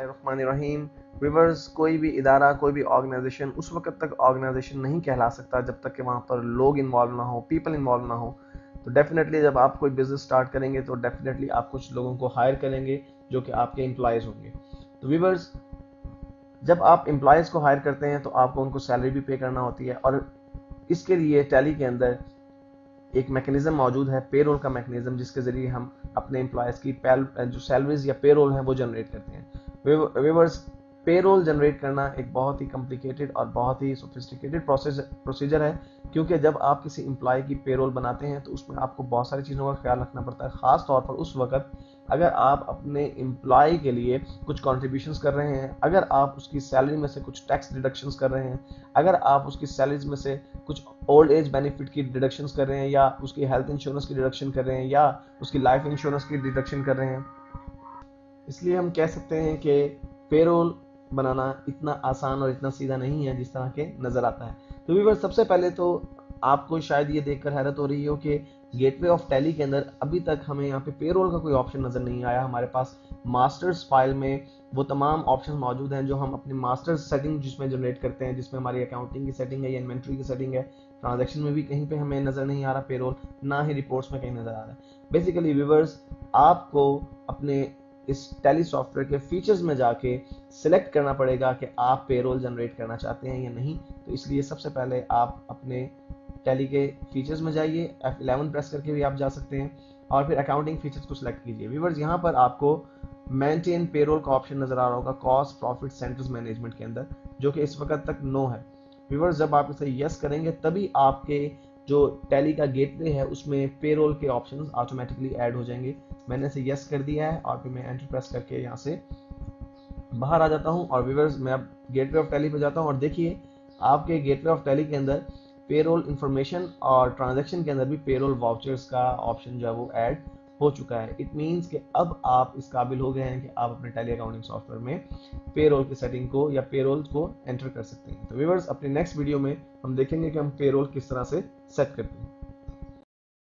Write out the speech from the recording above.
रहीम। Viewers, कोई भी इदारा, कोई भी ऑर्गेनाइजेशन उस वक्त तक ऑर्गेनाइजेशन नहीं कहला सकता जब तक कि वहाँ पर लोग इन्वॉल्व ना हो, पीपल इन्वॉल्व ना हो। तो डेफिनेटली जब आप कोई बिजनेस स्टार्ट करेंगे तो डेफिनेटली आप कुछ लोगों को हायर करेंगे जो कि आपके एम्प्लॉयज़ होंगे। तो व्यूअर्स, जब आप एम्प्लॉयज़ को हायर करते हैं तो आपको उनको सैलरी भी पे करना होती है, और इसके लिए टैली के अंदर एक मैकेनिज्म मौजूद है, पेरोल का मैकेनिज्म, जिसके जरिए हम अपने एम्प्लॉयज़ की जो सैलरीज या पेरोल है वो जनरेट करते हैं। व्यूअर्स, पेरोल जनरेट करना एक बहुत ही कॉम्प्लिकेटेड और बहुत ही सोफिस्टिकेटेड प्रोसीजर है, क्योंकि जब आप किसी एम्प्लॉय की पेरोल बनाते हैं तो उसमें आपको बहुत सारी चीज़ों का ख्याल रखना पड़ता है, ख़ास तौर पर उस वक्त अगर आप अपने एम्प्लॉय के लिए कुछ कॉन्ट्रीब्यूशंस कर रहे हैं, अगर आप उसकी सैलरी में से कुछ टैक्स डिडक्शंस कर रहे हैं, अगर आप उसकी सैलरीज में से कुछ ओल्ड एज बेनिफिट की डिडक्शंस कर रहे हैं, या उसकी हेल्थ इंश्योरेंस की डिडक्शन कर रहे हैं, या उसकी लाइफ इंश्योरेंस की डिडक्शन कर रहे हैं। इसलिए हम कह सकते हैं कि पेरोल बनाना इतना आसान और इतना सीधा नहीं है जिस तरह के नज़र आता है। तो व्यूअर, सबसे पहले तो आपको शायद ये देखकर हैरत हो रही हो कि गेटवे ऑफ टैली के अंदर अभी तक हमें यहाँ पे पेरोल का कोई ऑप्शन नज़र नहीं आया। हमारे पास मास्टर्स फाइल में वो तमाम ऑप्शन मौजूद हैं जो हम अपनी मास्टर्स सेटिंग जिसमें जनरेट करते हैं, जिसमें हमारी अकाउंटिंग की सेटिंग है या इन्वेंट्री की सेटिंग है। ट्रांजैक्शन में भी कहीं पे हमें नज़र नहीं आ रहा पेरोल, ना ही रिपोर्ट्स में कहीं नज़र आ रहा है। बेसिकली व्यूअर्स, आपको अपने इस टैली सॉफ्टवेयर के फीचर्स में जाके सिलेक्ट करना पड़ेगा कि आप पेरोल जनरेट करना चाहते हैं या नहीं। तो इसलिए सबसे पहले आप अपने टैली के फीचर्स में जाइए, F11 प्रेस करके भी आप जा सकते हैं, और फिर अकाउंटिंग फीचर्स को सिलेक्ट कीजिए। व्यूअर्स, यहाँ पर आपको मेंटेन पेरोल का ऑप्शन नजर आ रहा होगा कॉस्ट प्रॉफिट सेंटर्स मैनेजमेंट के अंदर, जो कि इस वक्त तक नो है। व्यूअर्स, जब आप इसे यस करेंगे तभी आपके जो टैली का गेटवे है उसमें पेरोल के ऑप्शंस ऑटोमेटिकली ऐड हो जाएंगे। मैंने इसे यस कर दिया है और फिर मैं एंटर प्रेस करके यहाँ से बाहर आ जाता हूँ, और व्यूअर्स मैं अब गेटवे ऑफ टैली पे जाता हूँ, और देखिए आपके गेटवे ऑफ टैली के अंदर पेरोल इंफॉर्मेशन और ट्रांजैक्शन के अंदर भी पेरोल वाउचर्स का ऑप्शन जो है वो ऐड हो चुका है। इट मीन्स कि अब आप इस काबिल हो गए हैं कि आप अपने टैली अकाउंटिंग सॉफ्टवेयर में पेरोल की सेटिंग को या पेरोल को एंटर कर सकते हैं। तो व्यूअर्स, अपने नेक्स्ट वीडियो में हम देखेंगे कि हम पेरोल किस तरह से सेट करते हैं।